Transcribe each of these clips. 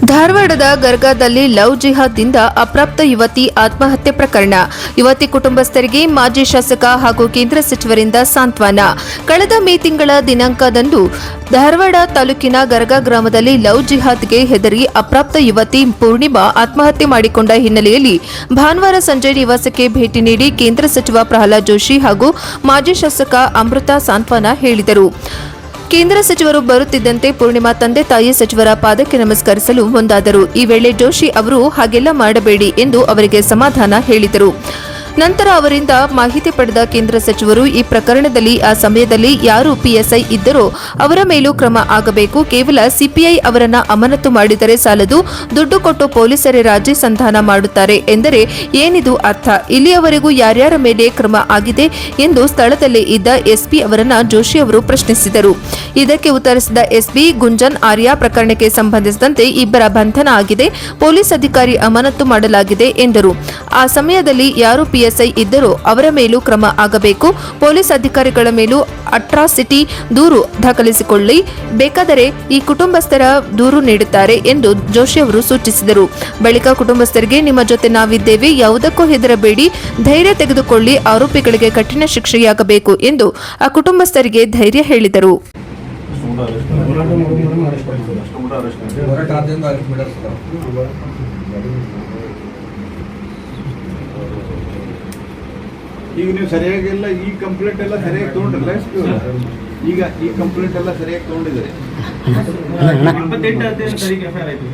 ಧಾರವಾಡದ ಗರ್ಗಾದಲ್ಲಿ ಲವ್ ಜಿಹಾದ್ದಿಂದ ಅಪ್ರಾಪ್ತ ಯುವತಿ ಆತ್ಮಹತ್ಯೆ ಪ್ರಕರಣ. ಯುವತಿ ಕುಟುಂಬಸ್ಥರಿಗೆ ಮಾಜಿ ಶಾಸಕ ಹಾಗೂ ಕೇಂದ್ರ ಸಚಿವರಿಂದ ಸಾಂತ್ವನ. ಕಳೆದ ಮೇ ತಿಂಗಳ ದಿನಾಂಕದಂದು ಧಾರವಾಡ ತಾಲೂಕಿನ ಗರ್ಗಾ ಗ್ರಾಮದಲ್ಲಿ ಲವ್ ಜಿಹಾದ್ಗೆ ಹೆದರಿ ಅಪ್ರಾಪ್ತ ಯುವತಿ ಪೂರ್ಣಿಮಾ ಆತ್ಮಹತ್ಯೆ ಮಾಡಿಕೊಂಡ ಹಿನ್ನೆಲೆಯಲ್ಲಿ ಭಾನುವಾರ ಸಂಜೆ ನಿವಾಸಕ್ಕೆ ಭೇಟಿ ನೀಡಿ ಕೇಂದ್ರ ಸಚಿವ ಪ್ರಹ್ಲಾದ್ ಜೋಶಿ ಹಾಗೂ ಮಾಜಿ ಶಾಸಕ ಅಮೃತ ಸಾಂತ್ವನ ಹೇಳಿದರು. ಕೇಂದ್ರ ಸಚಿವರು ಬರುತ್ತಿದ್ದಂತೆ ಪೂರ್ಣಿಮಾ ತಂದೆ ತಾಯಿ ಸಚಿವರ ಪಾದಕ್ಕೆ ನಮಸ್ಕರಿಸಲು ಮುಂದಾದರು. ಈ ವೇಳೆ ಜೋಶಿ ಅವರು ಹಾಗೆಲ್ಲ ಮಾಡಬೇಡಿ ಎಂದು ಅವರಿಗೆ ಸಮಾಧಾನ ಹೇಳಿದರು. ನಂತರ ಅವರಿಂದ ಮಾಹಿತಿ ಪಡೆದ ಕೇಂದ್ರ ಸಚಿವರು ಈ ಪ್ರಕರಣದಲ್ಲಿ ಆ ಸಮಯದಲ್ಲಿ ಯಾರು ಪಿಎಸ್ಐ ಇದ್ದರೋ ಅವರ ಮೇಲೂ ಕ್ರಮ ಆಗಬೇಕು. ಕೇವಲ ಸಿಪಿಐ ಅವರನ್ನ ಅಮಾನತು ಮಾಡಿದರೆ ಸಾಲದು, ದುಡ್ಡು ಕೊಟ್ಟು ಪೊಲೀಸರೇ ರಾಜಿ ಸಂಧಾನ ಮಾಡುತ್ತಾರೆ ಎಂದರೆ ಏನಿದು ಅರ್ಥ? ಇಲ್ಲಿಯವರೆಗೂ ಯಾರ್ಯಾರ ಮೇಲೆ ಕ್ರಮ ಆಗಿದೆ ಎಂದು ಸ್ಥಳದಲ್ಲೇ ಇದ್ದ ಎಸ್ಪಿ ಅವರನ್ನ ಜೋಶಿ ಅವರು ಪ್ರಶ್ನಿಸಿದರು. ಇದಕ್ಕೆ ಉತ್ತರಿಸಿದ ಎಸ್ಪಿ ಗುಂಜನ್ ಆರ್ಯ, ಪ್ರಕರಣಕ್ಕೆ ಸಂಬಂಧಿಸಿದಂತೆ ಇಬ್ಬರ ಬಂಧನ ಆಗಿದೆ, ಪೊಲೀಸ್ ಅಧಿಕಾರಿ ಅಮಾನತು ಮಾಡಲಾಗಿದೆ ಎಂದರು. ಆ ಸಮಯದಲ್ಲಿ ಯಾರು ಪಿಎಸ್ಐ ಇದ್ದರೋ ಅವರ ಮೇಲೂ ಕ್ರಮ ಆಗಬೇಕು. ಪೊಲೀಸ್ ಅಧಿಕಾರಿಗಳ ಮೇಲೂ ಅಟ್ರಾಸಿಟಿ ದೂರು ದಾಖಲಿಸಿಕೊಳ್ಳಿ, ಬೇಕಾದರೆ ಈ ಕುಟುಂಬಸ್ಥರ ದೂರು ನೀಡುತ್ತಾರೆ ಎಂದು ಜೋಶಿ ಅವರು ಸೂಚಿಸಿದರು. ಬಳಿಕ ಕುಟುಂಬಸ್ಥರಿಗೆ ನಿಮ್ಮ ಜೊತೆ ನಾವಿದ್ದೇವೆ, ಯಾವುದಕ್ಕೂ ಹೆದರಬೇಡಿ, ಧೈರ್ಯ ತೆಗೆದುಕೊಳ್ಳಿ, ಆರೋಪಿಗಳಿಗೆ ಕಠಿಣ ಶಿಕ್ಷೆಯಾಗಬೇಕು ಎಂದು ಆ ಕುಟುಂಬಸ್ಥರಿಗೆ ಧೈರ್ಯ ಹೇಳಿದರು. ಈಗ ನೀವು ಸರಿಯಾಗಿಲ್ಲ, ಈ ಕಂಪ್ಲೇಂಟ್ ಎಲ್ಲ ಸರಿಯಾಗಿ ತೊಗೊಂಡ್ರಲ್ಲ, ಈಗ ಈ ಕಂಪ್ಲೇಂಟ್ ಎಲ್ಲ ಸರಿಯಾಗಿ ತೊಗೊಂಡಿದ್ದಾರೆ. 28 ತಾರೀಕು ಎಫ್ಐಆರ್ ಆಯಿತು.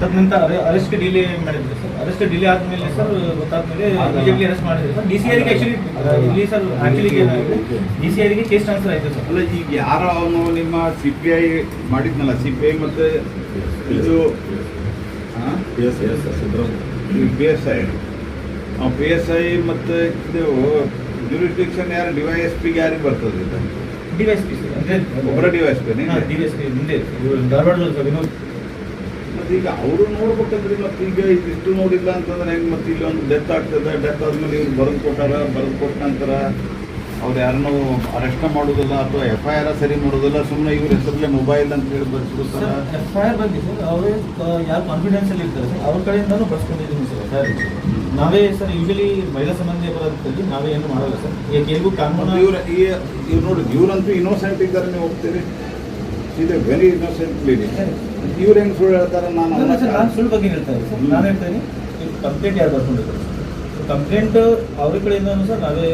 ತದನಂತರ ಅರೆಸ್ಟ್ ಡಿಲೇ ಮಾಡಿದ್ರು ಸರ್. ಅರೆಸ್ಟ್ ಡಿಲೇ ಆದಮೇಲೆ ಸರ್ ಗೊತ್ತಾದ್ಮೇಲೆ ಇಮಿಡಿಯೇಟ್ಲಿ ಅರೆಸ್ಟ್ ಮಾಡಿದ್ರು ಸರ್. DCIಗೆ ಆ್ಯಕ್ಚುಲಿ ಇಲ್ಲಿ ಸರ್ ಆ್ಯಕ್ಚುಲಿ DCIಗೆ ಕೇಸ್ ಟ್ರಾನ್ಸ್ಫರ್ ಆಯಿತು ಸರ್. ಅಲ್ಲ, ಈಗ ಯಾರೋ ಅವನು ನಿಮ್ಮ CPI ಮಾಡಿದ್ನಲ್ಲ, CPI ಮತ್ತು ಇದು PSI PSI ಮತ್ತು ಇದು ಜ್ಯೂರಿಸ್ಡಿಕ್ಷನ್ ಯಾರು DYSPಗೆ ಯಾರಿಗೆ ಬರ್ತದೆ? DYSP ಒಬ್ಬರ DYSP ಮುಂದೆ ಧಾರವಾಡದಲ್ಲಿ ಸರ್ ವಿನೋದ್. ಮತ್ತು ಈಗ ಅವರು ನೋಡ್ಬೇಕಂದ್ರೆ ಮತ್ತೆ ಈಗ ಇಷ್ಟು ನೋಡಿಲ್ಲ ಅಂತಂದ್ರೆ ಹೆಂಗೆ? ಮತ್ತೆ ಇಲ್ಲಿ ಒಂದು ಡೆತ್ ಆಗ್ತದೆ, ಡೆತ್ ಆದ್ಮೇಲೆ ಇವ್ರು ಬರೆದು ಕೊಟ್ಟ ನಂತರ ಅವ್ರು ಯಾರನ್ನೂ ಅರೆಸ್ಟ್ ಮಾಡೋದಿಲ್ಲ ಅಥವಾ FIR ಸರಿ ಮಾಡೋದಿಲ್ಲ, ಸುಮ್ಮನೆ ಇವ್ರ ಹೆಸರಲ್ಲೇ ಮೊಬೈಲ್ ಅಂತ ಹೇಳಿ ಬರ್ಸ್ಬಿಡ್ತಾರೆ. FIR ಬಗ್ಗೆ ಸರ್ ಅವರು ಯಾರು ಕಾನ್ಫಿಡೆನ್ಸಲ್ಲಿ ಇರ್ತಾರೆ ಸರ್ ಅವ್ರ ಕಡೆಯಿಂದನೂ ಬರ್ಸ್ಕೊಂಡಿದ್ದೀನಿ ಸರ್. ನಾವೇ ಸರ್ ಯೂಶಲಿ ಮಹಿಳಾ ಸಂಬಂಧಿ ಅಪರಾಧದಲ್ಲಿ ನಾವೇ ಏನು ಮಾಡೋಲ್ಲ ಸರ್. ಎಲ್ಗೂ ಕಾನೂನು ಇವ್ರು ನೋಡಿ, ಇವ್ರಂತೂ ಇನ್ನೋಸೆಂಟ್ ಇದ್ದಾರೆ, ನೀವು ಹೋಗ್ತೀರಿ, ಇದೆ ವೆರಿ ಇನ್ನೋಸೆಂಟ್ ಲೇಡಿ. ಇವ್ರು ಹೆಂಗೆ ಸುಳ್ಳು ಹೇಳ್ತಾರೆ? ನಾನು ಸುಳ್ಳು ಬಗ್ಗೆ ಹೇಳ್ತಾ ಇದ್ದೀನಿ ಸರ್. ನಾನು ಹೇಳ್ತೇನೆ ಕಂಪ್ಲೇಂಟ್ ಯಾರು ಬರ್ಕೊಂಡಿದ್ದಾರೆ ಕಂಪ್ಲೇಂಟ್ ಅವ್ರ ಕಡೆಯಿಂದ ಸರ್ ನಾವೇ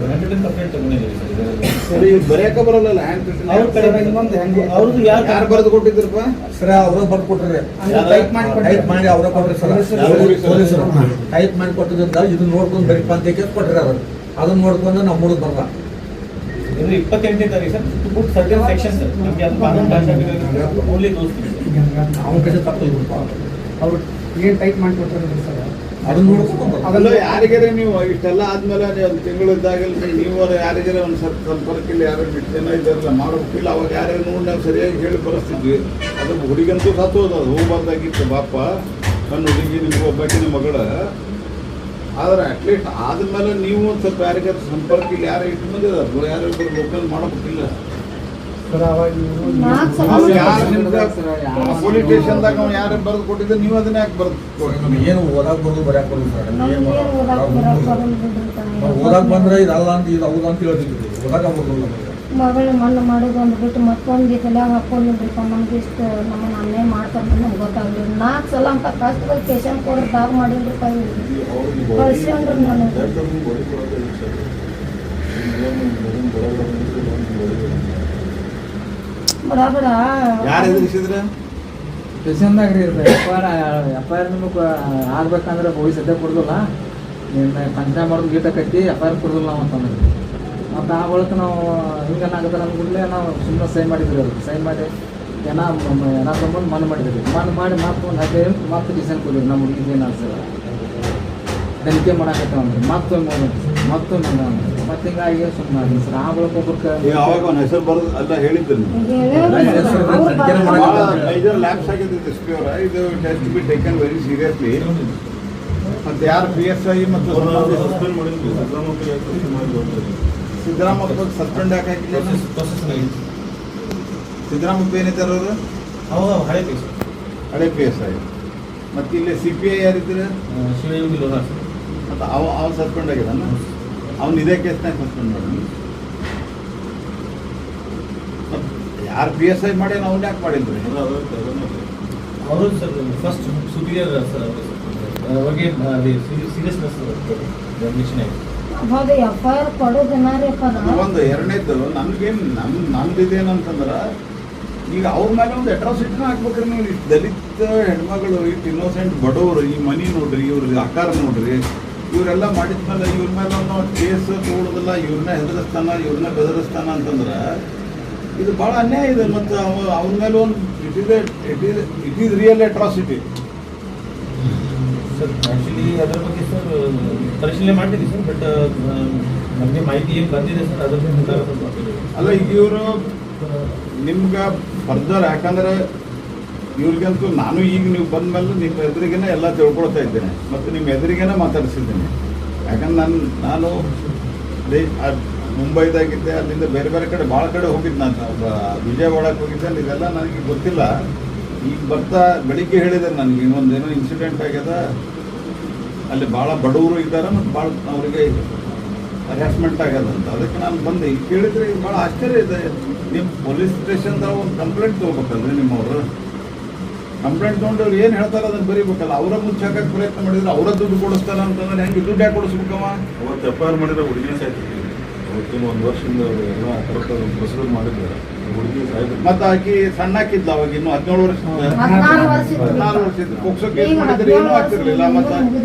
ಹ್ಯಾಂಡ್ ರಿಟನ್ ಕಂಪ್ಲೇಂಟ್ ತಗೊಂಡಿದ್ದೀವಿ ಸರ್. ಬರೆಯಕ್ಕೆ ಬರಲ್ಲ ಹ್ಯಾಂಡ್ ರಿಟನ್ ಅವ್ರದ್ದು ಯಾರು ಬರೆದು ಕೊಟ್ಟಿದ್ರಪ್ಪ ಸರ್? ಅವ್ರ ಬರ್ದು ಕೊಟ್ರಿ, ಟೈಪ್ ಮಾಡಿ ಅವ್ರ ಕೊಟ್ರಿ ಸರ್. ಪೊಲೀಸರು ಟೈಪ್ ಮಾಡಿ ಕೊಟ್ಟಿದ್ರಿಂದ ಇದನ್ನ ನೋಡ್ಕೊಂಡು ಬರೀಪ್ಪ ಅಂತ ಕೊಟ್ರಿ. ಅವ್ರು ಅದನ್ನ ನೋಡ್ಕೊಂಡು ನಾವು ಮೂಡದ್ ಬರಲ್ಲ. 28ನೇ ತಾರೀಕು ಸರ್ ಪುಟ್ ಸರ್ಟನ್ ಸೆಕ್ಷನ್ ಸರ್ ನಮಗೆ ಅದು ಕಾನೂನು ಭಾಷೆ ಓನ್ಲಿ ದೋಸ್ತಿ ಅವ್ನ ಕಡೆ ತಪ್ಪಿಲ್ಲ. ಅವ್ರು ಏನು ಟೈಪ್ ಮಾಡಿ ಕೊಟ್ಟಿರೋದು ಸರ್ ಅದನ್ನ ನೋಡ್ಕೊಂಡು ಅದೆಲ್ಲ ಯಾರಿಗಾರೆ ನೀವು ಇಷ್ಟೆಲ್ಲ ಆದ್ಮೇಲೆ ಒಂದು ತಿಂಗಳು ಇದ್ದಾಗಲ್ಲ ನೀವು ಯಾರಿಗಾರೆ ಒಂದು ಸಂಪರ್ಕಿಲ್ಲ, ಯಾರು ಬಿಟ್ಟು ಜನ ಇದ್ದಾರಲ್ಲ ಮಾಡೋಕ್ಕಿಲ್ಲ, ಅವಾಗ ಯಾರ್ಯಾರು ನೋಡಿ ನಾವು ಸರಿಯಾಗಿ ಹೇಳಿ ಬರೆಸ್ತಿದ್ವಿ. ಅದು ಹುಡುಗಂತೂ ಸತ್ತು ಹೋದ, ಅದು ಹೋಗ್ಬಾರ್ದಾಗಿತ್ತು ಬಾಪ, ನನ್ನ ಹುಡುಗಿ ನಿಮ್ಗೆ ಒಬ್ಬಾಕಿನ ಮಗಳ. ಆದರೆ ಅಟ್ಲೀಸ್ಟ್ ಆದ್ಮೇಲೆ ನೀವು ಒಂದು ಸ್ವಲ್ಪ ಯಾರಿಗಾರು ಸಂಪರ್ಕ ಇಲ್ಲ, ಯಾರು ಇಟ್ಟು ಬಂದಿದ್ದಾರೆ, ಯಾರು ಲೋಕಲ್ ಮಾಡೋಕ್ಕಿಲ್ಲ. ಪೊಲೀಸ್ ಸ್ಟೇಷನ್ದಾಗ ಯಾರು ಬರೆದು ಕೊಟ್ಟಿದ್ರೆ ನೀವು ಅದನ್ನ ಯಾಕೆ ಬರೆದು? ಏನು ಓದಾಕ್ ಬರೋದು ಬರ್ಯಾಕ್ ಬರೋದು ಸರ್? ಓದಾಕ್ ಬಂದ್ರೆ ಇದಲ್ಲ ಅಂತ ಇದು ಹೌದು ಅಂತ ಹೇಳ್ತಿದ್ವಿ. ಓದಾಕ ಬರೋದು ಮಗಳು ಮಣ್ಣು ಮಾಡೋದು ಅಂದ್ಬಿಟ್ಟು ಮತ್ತೊಂದು ತಲೆಯಾಗ ಹಾಕೊಂಡಿದ್ರಿಪ್ಪ. ನಮ್ಗೆ ಇಷ್ಟು ನಮ್ಮನ್ನ ಅನ್ಯಾಯ ಮಾಡ್ತಾರೆ ನಮ್ಗೆ ಗೊತ್ತಾಗಲಿಲ್ಲ. 4 ಸಲ ಅಂತ ಕಷ್ಟದಲ್ಲಿ ಪೇಷಂಟ್ ಕೊಡೋದು ದಾಗ್ ಮಾಡಿದ್ರಿಪ್ಪ. ಕಳ್ಸ್ಕೊಂಡ್ರು ನನಗೆ ಬರಾಬರ ಯಾರು ಎದುರಿಸಿದ್ರೆ ಸ್ಟೇಷನ್ದಾಗ ರೀ FIR ನಿಮಗೆ ಆಗ್ಬೇಕಂದ್ರೆ ಹೋಗಿ ಸದ್ಯ ಕೊಡೋದಿಲ್ಲ, ನಿನ್ನ ಪಂಚಾಯತ್ ಮಾಡೋದು ಗೀಟ ಕಟ್ಟಿ FIR ಕೊಡೋದಿಲ್ಲ ನಾವು ಅಂತಂದ್ರೆ. ಮತ್ತು ಆ ಬಳಿಕ ನಾವು ಹಿಂಗೇನಾಗುತ್ತೆ ಅಂದ್ಬಿಡ್ಲೆ ನಾವು ಸುಮ್ಮನೆ ಸೈನ್ ಮಾಡಿದ್ವಿ. ಅದು ಸೈನ್ ಮಾಡಿ ಜನ ತೊಗೊಂಡು ಮಣ್ಣು ಮಾಡಿದ್ವಿ. ಮಣ್ಣು ಮಾಡಿ ಮತ್ತೆ ಒಂದು 15 ಮತ್ತೆ ಡಿಸೈನ್ ಕೊಡಿದ್ವಿ. ನಮ್ಮ ಹುಡುಗಿಗೆ ಏನು ಅನ್ಸಲ್ಲ, ತನಿಖೆ ಮಾಡಾಕತ್ತೇವೆ ಅಂದ್ರೆ ಮತ್ತೊಮ್ಮೆ ಮತ್ತೆ ಹಿಂಗಾಗಿ ಸುಮ್ಮನೆ ಆಗಿದೆ ಸರ್. ಆ ಬಳಿಕ ಒಬ್ಬರು ಅವಾಗ ಒಂದು ಹೆಸರು ಬರೋದು ಅಲ್ಲ ಹೇಳಿದ್ರು ಮೇಜರ್ ಲ್ಯಾಬ್ಸ್ ಆಗಿದೆ ಎಸ್.ಪಿ. ಅವರ. ಇದು test to be taken very seriously. ಮತ್ತು ಯಾರು PSI ಮತ್ತು ಸಿದ್ದರಾಮಯ್ಯ ಸಸ್ಪೆಂಡ್ ಯಾಕೆ ಹಾಕಿಲ್ಲ? ಸಿದ್ದರಾಮಯ್ಯ ಏನಿದ್ದಾರೆ ಅವರು? ಹೌದು ಹಳೆ ಕೇಸ್. ಹಳೆ PSI. ಮತ್ತು ಇಲ್ಲಿ CPI ಯಾರಿದ್ರೆ ಶಿವಯೋಗಿ ಲೋಹ ಸರ್. ಮತ್ತು ಅವ್ನು ಸಸ್ಪೆಂಡ್ ಆಗಿದ್ದಾನ, ಅವ್ನು ಇದೇ ಕೇಸ್ನಾಗ ಸಸ್ಪೆಂಡ್ ಮಾಡಿ. ಯಾರು PSI ಮಾಡಿ ಅವ್ನು ಯಾಕೆ ಮಾಡಿದ್ರಿ? ಅವರು ಸರ್ ಫಸ್ಟ್ ಸುಪೀರಿಯರ್ ಸರ್ ಅವ್ರಿಗೆ ಸೀರಿಯಸ್ನೆಸ್ ಮಿಷನ್ ಆಗಿದೆ. ಹೌದು FIR ಕೊಡೋದಿನ ರೀ ಒಂದು ಎರಡನೇದು ನಮ್ಗೇನು ನಂದಿದೇನಂತಂದ್ರೆ ಈಗ ಅವ್ರ ಮೇಲೆ ಒಂದು ಅಟ್ರಾಸಿಟಿನ ಹಾಕ್ಬೇಕ್ರಿ ನೀವು. ಇಷ್ಟು ದಲಿತ ಹೆಣ್ಮಗಳು, ಇಷ್ಟು ಇನ್ನೋಸೆಂಟ್ ಬಡವರು, ಈ ಮನಿ ನೋಡ್ರಿ, ಇವ್ರಿಗೆ ಆಕಾರ ನೋಡ್ರಿ, ಇವರೆಲ್ಲ ಮಾಡಿದ್ಮೇಲೆ ಇವ್ರ ಮೇಲೆ ನಾವು ಕೇಸ್ ತಗೊಳ್ಳೋದಿಲ್ಲ, ಇವ್ರನ್ನ ಹೆದರಿಸ್ತಾನ, ಇವ್ರನ್ನ ಬೆದರಿಸ್ತಾನ ಅಂತಂದ್ರೆ ಇದು ಭಾಳ ಅನ್ಯಾಯ ಇದೆ. ಮತ್ತು ಅವ್ರ ಮೇಲೆ ಒಂದು it is real atrocity. Sir actually ಅದರ ಬಗ್ಗೆ ಸರ್ ಪರಿಶೀಲನೆ ಮಾಡ್ತೀವಿ ಸರ್, ಬಟ್ ನಮಗೆ ಮಾಹಿತಿ ಏನು ಬಂದಿದೆ ಸರ್ ಅದ್ರ ಬಗ್ಗೆ ಅಲ್ಲ, ಈಗ ಇವರು ನಿಮ್ಗೆ ಫರ್ದರ್, ಯಾಕಂದ್ರೆ ಇವ್ರಿಗಂತೂ ನಾನು ಈಗ ನೀವು ಬಂದ ಮೇಲೆ ನಿಮ್ಮ ಎದುರಿಗೇನೆ ಎಲ್ಲ ತಿಳ್ಕೊಳ್ತಾ ಇದ್ದೇನೆ ಮತ್ತು ನಿಮ್ಮ ಎದುರಿಗೇನೆ ಮಾತಾಡಿಸಿದ್ದೇನೆ. ಯಾಕಂದ್ರೆ ನಾನು ಮುಂಬೈದಾಗಿದ್ದೆ, ಅಲ್ಲಿಂದ ಬೇರೆ ಬೇರೆ ಕಡೆ ಭಾಳ ಕಡೆ ಹೋಗಿದ್ದೆ. ನಾನು ವಿಜಯವಾಡಕ್ಕೆ ಹೋಗಿದ್ದೆ, ಇದೆಲ್ಲ ನನಗೆ ಗೊತ್ತಿಲ್ಲ. ಈಗ ಬರ್ತಾ ಬೆಳಿಗ್ಗೆ ಹೇಳಿದೆ ನನಗೆ ಇನ್ನೊಂದೇನೋ ಇನ್ಸಿಡೆಂಟ್ ಆಗ್ಯದ, ಅಲ್ಲಿ ಭಾಳ ಬಡವರು ಇದ್ದಾರೆ ಮತ್ತು ಭಾಳ ಅವರಿಗೆ ಹ್ಯಾರಾಸ್ಮೆಂಟ್ ಆಗ್ಯದ ಅಂತ. ಅದಕ್ಕೆ ನಾನು ಬಂದೆ. ಈಗ ಕೇಳಿದರೆ ಇದು ಭಾಳ ಆಶ್ಚರ್ಯ ಇದೆ. ನಿಮ್ಮ ಪೊಲೀಸ್ ಸ್ಟೇಷನ್ದಾಗ ಒಂದು ಕಂಪ್ಲೇಂಟ್ ತೊಗೋಬೇಕಲ್ರಿ. ನಿಮ್ಮವರು ಕಂಪ್ಲೇಂಟ್ ತೊಗೊಂಡು ಅವ್ರು ಏನು ಹೇಳ್ತಾರೆ ಅದನ್ನು ಬರೀಬೇಕಲ್ಲ. ಅವರ ಮುಂಚೆ ಹಾಕಕ್ಕೆ ಪ್ರಯತ್ನ ಮಾಡಿದ್ರೆ ಅವರ ದುಡ್ಡು ಕೊಡಿಸ್ತಾರ ಅಂತಂದ್ರೆ ಹೆಂಗೆ ದುಡ್ಡು ಯಾಕೆ ಕೊಡಿಸ್ಬೇಕವ? ಅವತ್ತು FIR ಮಾಡಿದ್ರೆ ಹುಡುಗಿನ ಸಾಯ್ತಿದ್ವಿ. ಅವತ್ತಿನ 1 ವರ್ಷದಿಂದ ಎಲ್ಲ ಕರೆಕ್ಟ್ ಪ್ರೊಸೀಜರ್ ಮಾಡಿದ್ರೆ ಹುಡುಗಿ ಸಾಯ್ತು. ಮತ್ತು ಆಕಿ ಸಣ್ಣ ಹಾಕಿದ್ಲ ಅವಾಗ, ಇನ್ನು 17 ವರ್ಷ 14 ವರ್ಷ ಇದ್ದು ಪೋಕ್ಸೋ ಕೇಸ್ ಮಾಡಿದ್ರೆ ಏನೂ ಆಗ್ತಿರ್ಲಿಲ್ಲ. ಮತ್ತು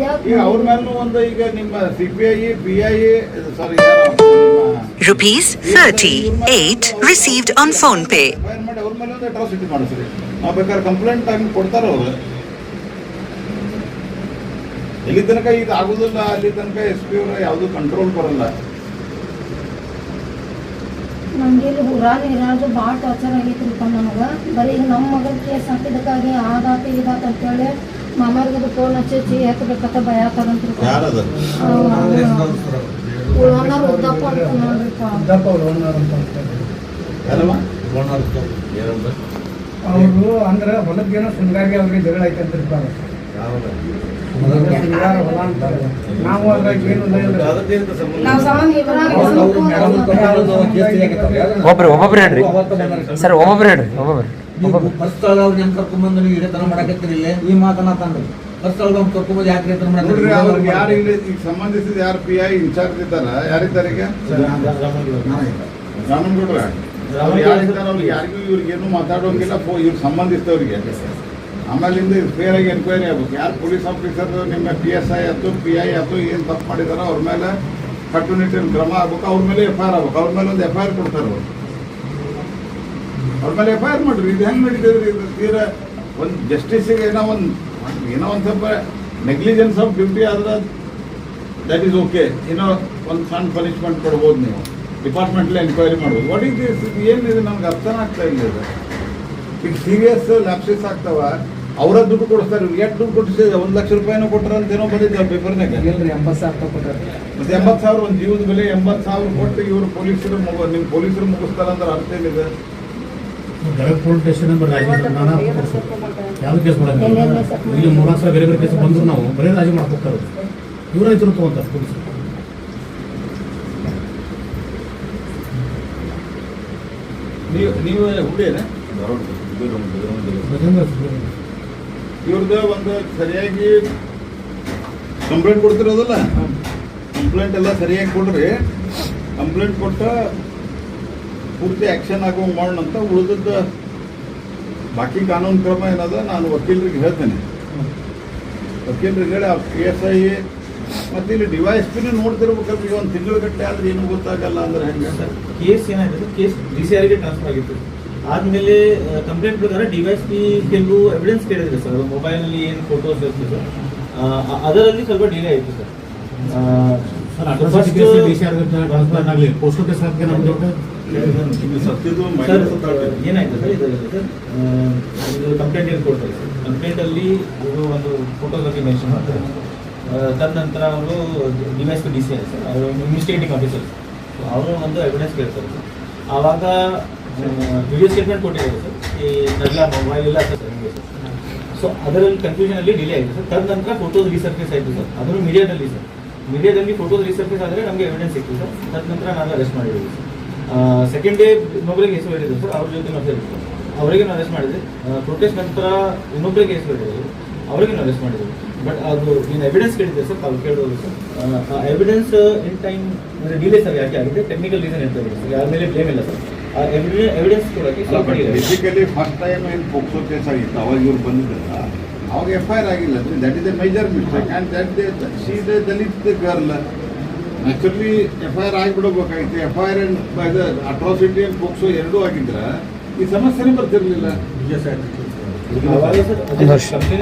ಈಗ ಅವ್ರ ಮೇಲೂ ಒಂದು ಈಗ ನಿಮ್ಮ CPI PI sorry Rupees 38 received on phone pay. ಮಾಡಿ ಅವ್ರ ಮೇಲೆ ಒಂದು ಅಟ್ರಾಸಿಟಿ ಮಾಡಿಸ್ರಿ. ನಾವು ಬೇಕಾದ್ರೆ ಕಂಪ್ಲೇಂಟ್ ಆಗಿ ಕೊಡ್ತಾರ ಅವರು. ಎಲ್ಲಿ ತನಕ ಇದು ಆಗೋದಿಲ್ಲ ಅಲ್ಲಿ ತನಕ SP ಅವರ ಯಾವುದೂ ಕಂಟ್ರೋಲ್ ಬರಲ್ಲ. ನಮ್ಗೆ ಇಲ್ಲಿ ಊರಾಗ ಇರೋದು ಭಾಳ ಟಾರ್ಚರ್ ಆಗೈತ್ರಿಪ್ಪ ನಮಗೆ. ಬರೀ ಈಗ ನಮ್ಮ ಮಗನ ಕೇಸ್ ಹಾಕಿದಕ್ಕಾಗಿ ಆದಾತ ಇದಾತ ಅಂತೇಳಿ ಮಾಮಾರ್ಗದು ಫೋನ್ ಹಚ್ಚಿ ಹಾಕಬೇಕಂತ ಭಯ ಆಗ್ತದಂತ್ರಿ. ಯಾರದ ಉಳ್ಳವನವ್ರು ಉದ್ದಪ್ಪ ಅಂತ ನೋಡ್ರಿಪ್ಪ. ಯಾರಮ್ಮ? ಅವರು ಅಂದ್ರೆ ಹೊಲದ್ದೇನೋ ಶೃಂಗಾರಿಗೆ ಅವ್ರಿಗೆ ಜಗಳ ಐತಂತ್ರಿಪ್ಪ. ಶೃಂಗಾರ ಹೊಲ ಅಂತಾರೆ. ನಾವು ಅದ್ರಾಗ ಏನು ನಾವು ಸಂಬಂಧ ಇದ್ರಾಗ ಒಬ್ಬೊಬ್ರು ಹೇಳ್ರಿ ಸರ್, ಒಬ್ಬೊಬ್ರು ಹೇಳ್ರಿ. ಬಸ್ತಾಳ ಅವ್ರು ಹೆಂಗ್ ಕರ್ಕೊಂಡ್ಬಂದು ನೀವು ಹಿರೇತನ ಮಾಡಕತ್ತೀರಿ? ಇಲ್ಲಿ ಈ ಮಾತನ್ನ ತಂದ್ರಿ ಬಸ್ತಾಳ ಕರ್ಕೊಂಡ್ಬಂದು ಯಾಕೆ ಹಿರೇತನ ನೋಡ್ರಿ, ಮಾಡಕತ್ತೀರಿ? ಅವ್ರಿಗೆ ಯಾರು ಇಲ್ಲಿ ಈಗ ಸಂಬಂಧಿಸಿದ ಯಾರು PI ಇನ್ಚಾರ್ಜ್ ಇದ್ದಾರ, ಯಾರಿದ್ದಾರೆ ಈಗ? ರಾಮನಗೌಡ್ರ ಅವ್ರು ಯಾರಿದ್ದಾರೆ ಅವ್ರಿಗೆ ಯಾರಿಗೂ ಇವ್ರಿಗೇನು ಮಾತಾಡೋಂಗಿಲ್ಲ. ಇವ್ರು ಸಂಬಂಧಿಸಿದವ್ರಿಗೆ ಆಮೇಲಿಂದ ಫೇರ್ ಆಗಿ ಎನ್ಕ್ವೈರಿ ಆಗ್ಬೇಕು. ಯಾರು ಪೊಲೀಸ್ ಆಫೀಸರ್ ನಿಮ್ಮ PSI ಆಯ್ತು PI ಆಯ್ತು ಏನು ತಪ್ಪು ಮಾಡಿದಾರೋ ಅವ್ರ ಮೇಲೆ ಕಟ್ಟುನಿಟ್ಟಿನ ಕ್ರಮ ಆಗ್ಬೇಕು. ಅವ್ರ ಮೇಲೆ FIR ಆಗ್ಬೇಕು. ಅವ್ರ ಮೇಲೆ ಒಂದು FIR ಕೊಡ್ತಾರೆ ಅವರು. ಅವ್ರ ಮೇಲೆ FIR ಮಾಡಿರಿ. ಇದು ಹೆಂಗೆ ನಡೀತಿದ್ರಿ? ಇದು ತೀರ ಒಂದು ಜಸ್ಟಿಸಿಗೆ ಏನೋ ಒಂದು ಸ್ವಲ್ಪ ನೆಗ್ಲಿಜೆನ್ಸ್ ಆಫ್ ಡ್ಯೂಟಿ ಆದ್ರೆ ದಟ್ ಈಸ್ ಓಕೆ. ಏನೋ ಒಂದು ಸಣ್ಣ ಪನಿಷ್ಮೆಂಟ್ ಕೊಡ್ಬೋದು. ನೀವು ಡಿಪಾರ್ಟ್ಮೆಂಟ್ಲಿ ಎನ್ಕ್ವೈರಿ ಮಾಡ್ಬೋದು. What is this? ಇದು ಏನಿದೆ ನಮ್ಗೆ ಅರ್ಥನ ಆಗ್ತಾ ಇಲ್ಲ. ಇದು ಈಗ ಸೀರಿಯಸ್ ಲ್ಯಾಪ್ಸಸ್ ಆಗ್ತಾವ. ಅವರ ದುಡ್ಡು ಕೊಡಿಸ್ತಾರೆ. ಇವ್ರಿಗೆ ಎಷ್ಟು ದುಡ್ಡು ಕೊಟ್ಟಿಸಿ 1 ಲಕ್ಷ ರೂಪಾಯಿನೂ ಕೊಟ್ಟರೆ ಅಂತ ಏನೋ ಬಂದಿದ್ದೆ ಪೇಪರ್ನಾಗ. 80,000 ಕೊಟ್ಟರೆ ಮತ್ತೆ 80,000 ಒಂದು ಜೀವದ ಬೆಲೆ 80,000 ಕೊಟ್ಟು ಇವರು ಪೊಲೀಸರು ನಿಮ್ಮ ಪೊಲೀಸರು ಮುಗಿಸ್ತಾರ ಅಂದ್ರೆ ಅರ್ಥ ಏನಿದೆ? ಪೊಲೀಸ್ ಸ್ಟೇಷನ್ ಯಾವ್ದು ಕೇಸ್ ಮಾಡೋದು ಇಲ್ಲಿ 3 ಸಲ ಬೇರೆ ಬೇರೆ ಕೇಸ್ ಬಂದ್ರು ನಾವು ಬರೀ ರಾಜಿ ಮಾಡ್ಕೊತಾರೆ. ಇವ್ರ ರೈತರು ತಗೊಂತಾರೆ ಪೊಲೀಸರು. ನೀವು ಹುಡುಗೇನೆ ಇವ್ರದ್ದು ಒಂದು ಸರಿಯಾಗಿ ಕಂಪ್ಲೇಂಟ್ ಕೊಡ್ತಿರೋದಲ್ಲ, ಕಂಪ್ಲೇಂಟ್ ಎಲ್ಲ ಸರಿಯಾಗಿ ಕೊಡ್ರಿ. ಕಂಪ್ಲೇಂಟ್ ಕೊಟ್ಟ ಪೂರ್ತಿ ಆ್ಯಕ್ಷನ್ ಆಗೋ ಮಾಡೋಣ ಅಂತ. ಉಳಿದದ್ದು ಬಾಕಿ ಕಾನೂನು ಕ್ರಮ ಏನದ ನಾನು ವಕೀಲರಿಗೆ ಹೇಳ್ತೇನೆ. ವಕೀಲರಿಗೆ ಹೇಳಿ ಆ PSI ಮತ್ತು ಇಲ್ಲಿ DYSPನೂ ನೋಡ್ತಿರ್ಬೇಕಲ್ರಿ. ಒಂದು ತಿಂಗಳಗಟ್ಟಲೆ ಆದ್ರೆ ಏನೂ ಗೊತ್ತಾಗಲ್ಲ ಅಂದ್ರೆ ಹೆಂಗೆ? ಕೇಸ್ ಏನಾಗಿದೆ, ಕೇಸ್ DCRಗೆ ಟ್ರಾನ್ಸ್ಫರ್ ಆಗಿತ್ತು. ಆದಮೇಲೆ ಕಂಪ್ಲೇಂಟ್ ಪ್ರಕಾರ DYSP ಕೆಲವು ಎವಿಡೆನ್ಸ್ ಕೇಳಿದ್ರೆ ಸರ್, ಮೊಬೈಲಲ್ಲಿ ಏನು ಫೋಟೋಸ್ ಇರ್ತದೆ ಸರ್, ಅದರಲ್ಲಿ ಸ್ವಲ್ಪ ಡಿಲೇ ಆಯಿತು ಸರ್. ಟ್ರಾನ್ಸ್ಫರ್ ಆಗಲಿ ಪೋಸ್ಟಲ್ ಕೇಸ್ ಹಾಕಿ ನಮ್ದು ಸತ್ಯದು ಏನಾಯ್ತು ಸರ್, ಇದು ಕಂಪ್ಲೇಂಟ್ ಏನು ಕೊಡ್ತಾರೆ ಸರ್. ಕಂಪ್ಲೇಂಟಲ್ಲಿ ಅವರು ಒಂದು ಫೋಟೋಸ್ ಬಗ್ಗೆ ಮೆನ್ಷನ್ ಮಾಡ್ತಾರೆ. ತದನಂತರ ಅವರು DYSP DCI ಸರ್, ಅವರು ಇನ್ವೆಸ್ಟಿಗೇಟಿಂಗ್ ಆಫೀಸರ್, ಅವರು ಒಂದು ಎವಿಡೆನ್ಸ್ ಕೇಳ್ತಾರೆ ಸರ್. ಆವಾಗ ವಿಡಿಯೋ ಸ್ಟೇಟ್ಮೆಂಟ್ ಕೊಟ್ಟಿದ್ದಾರೆ ಸರ್, ಈ ಎಲ್ಲ ಮೊಬೈಲ್ ಇಲ್ಲ ಸರ್ ನಿಮಗೆ ಸರ್. ಸೊ ಅದರಲ್ಲಿ ಕನ್ಫ್ಯೂಷನ್ ಅಲ್ಲಿ ಡಿಲೇ ಆಯಿತು ಸರ್. ತದನಂತರ ಫೋಟೋಸ್ ರೀಸರ್ಫೇಸ್ ಆಯಿತು ಸರ್, ಅದನ್ನು ಮೀಡಿಯಾದಲ್ಲಿ ಸರ್. ಮೀಡಿಯಾದಲ್ಲಿ ಫೋಟೋಸ್ ರೀಸರ್ಫೇಸ್ ಆದರೆ ನಮಗೆ ಎವಿಡೆನ್ಸ್ ಸಿಕ್ತು ಸರ್. ತದನಂತರ ನಾನು ಅರೆಸ್ಟ್ ಮಾಡಿದ್ದೀವಿ ಸರ್. ಸೆಕೆಂಡ್ ಡೇ ಇನ್ನೊಬ್ಬರಿಗೆ ಹೆಸರು ಹೇಳಿದ್ರು ಸರ್, ಅವ್ರ ಜೊತೆ ನಾವು ಸೇರಿದ್ರು. ಅವರಿಗೆ ನಾವು ಅರೆಸ್ಟ್ ಮಾಡಿದ್ವಿ. ಪ್ರೊಟೆಸ್ಟ್ ನಂತರ ಇನ್ನೊಬ್ಬರಿಗೆ ಹೆಸರು ಹೇಳಿದ್ರು, ಅವರಿಗೆ ನಾವು ಅರೆಸ್ಟ್ ಮಾಡಿದ್ವಿ. ಬಟ್ ಅದು ಏನು ಎವಿಡೆನ್ಸ್ ಕೇಳಿದೆ ಸರ್, ತಾವು ಕೇಳೋದು ಸರ್. ಎವಿಡೆನ್ಸ್ ಇನ್ ಟೈಮ್ ಅಂದರೆ ಡಿಲೇ ಸರ್ ಯಾಕೆ ಆಗಿದೆ, ಟೆಕ್ನಿಕಲ್ ರೀಸನ್ ಇರ್ತದೆ ಸರ್, ಯಾರ ಮೇಲೆ ಬ್ಲೇಮ್ ಇಲ್ಲ ಸರ್. ಎವಿಡೆನ್ಸ್ ಕೊಡೋಕ್ಕೆ ಸ್ವಲ್ಪ ಬೇಸಿಕಲಿ ಫಸ್ಟ್ ಟೈಮ್ ಏನು ಪೋಕ್ಸೋ ಕೇಸ್ ಆಗಿತ್ತು, ಅವಾಗ ಇವ್ರು ಬಂದಿದ್ದಲ್ಲ, ಅವಾಗ FIR ಆಗಿಲ್ಲ. That is A major mistake and that she is A Dalit girl. Actually FIR ಆಗಿಬಿಡಬೇಕಾಗಿತ್ತು. FIR and atrocity and POCSO ಎರಡೂ ಆಗಿದ್ರೆ ಈ ಸಮಸ್ಯೆನೇ ಬರ್ತಿರ್ಲಿಲ್ಲ.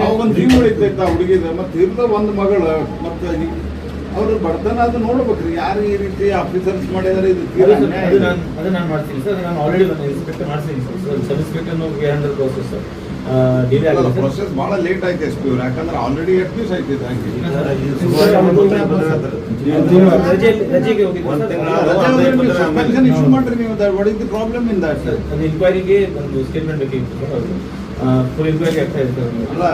ಅವಾಗ ಒಂದು ಜೀವ ಉಳಿತೈತೆ ಆ ಹುಡುಗಿದ, ಮತ್ತು ಇರ್ದ ಒಂದು ಮಗಳು, ಮತ್ತು ಅವರು ಬಡತನ ಅದು ನೋಡ್ಬೇಕ್ರಿ, ಯಾರು ಈ ರೀತಿ ಆಫೀಸರ್ಸ್ ಮಾಡಿದಾರೆ. ಇದು ಅದು ನಾನು ಮಾಡ್ತೀನಿ ಸರ್. ನಾನು ಆಲ್ರೆಡಿ ಒಂದು ಇನ್ಸ್ಪೆಕ್ಟರ್ ಮಾಡ್ತೀನಿ sir. Sub inspector handle process sir. Delay ಆಗಿದೆ ಪ್ರೊಸೆಸ್ ಭಾಳ ಲೇಟ್ ಆಯ್ತು SP ಅವ್ರು, ಯಾಕಂದ್ರೆ ಆಲ್ರೆಡಿ 8 ದಿವಸ ಆಯ್ತು. ರಜೆಗೆ ಹೋಗಿದ್ದು ಇಶ್ಯೂ ಮಾಡ್ರಿ ನೀವು. What is the problem in that? ಅದು ಇನ್ಕ್ವೈರಿಗೆ ಒಂದು ಸ್ಟೇಟ್ಮೆಂಟ್ ಬೇಕಿತ್ತು ಸರ್. ಫುಲ್ ಇನ್ಕ್ವೈರಿ ಆಗ್ತಾ ಇದೆ ಸರ್. ಅಲ್ಲ